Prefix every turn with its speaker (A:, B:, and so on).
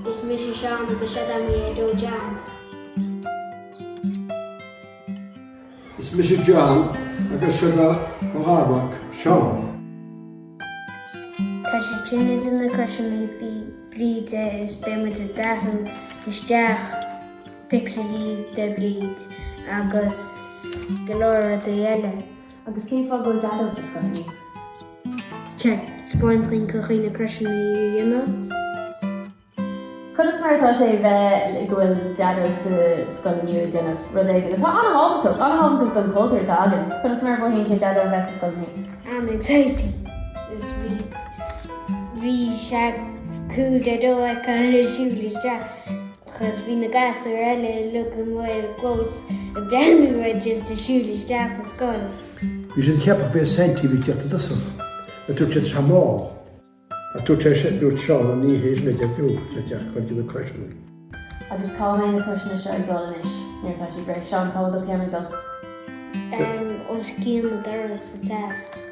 A: Is mis Seán agus sé mí dó John.
B: Is mis John agus sé haghaidh Seán.
A: Tá sé trínas in na Crosóga Bhríde is beimid a dathú isteach pixelí de Bríde agus golóir de eile.
C: Agus cén fá go dadó sa scoil inniu?
A: Check, spáintrin cochaí na Crosóga dhéanamh.
C: Conas martá sé bheith gohfuil dadó sa scoil inniu déanamh rud éige. Tá anhabhachtach don cultúr tá agan. Conas mar bhfuil híonn sé dadó bheith sa scoil inniu?
A: I'm excited. Is bhí sé cool de dó ag an siúil isteach. Chos bhí na gasú eile lu go mhair clós a breanú just a siúil isteach sa scoil.
B: Bhí sé ceappa be sentí bhí ceapta dasach. A dúirt sé tramá. A dúirt sé dúirt Seán a ní hééis le deú le deach chuirtí na Crosóga.
C: Agus cáil na Crosóga seo ag dul inis. Níortá sí breith Seán cáil do ceanna dul.
A: Os cían na Dara sa teach.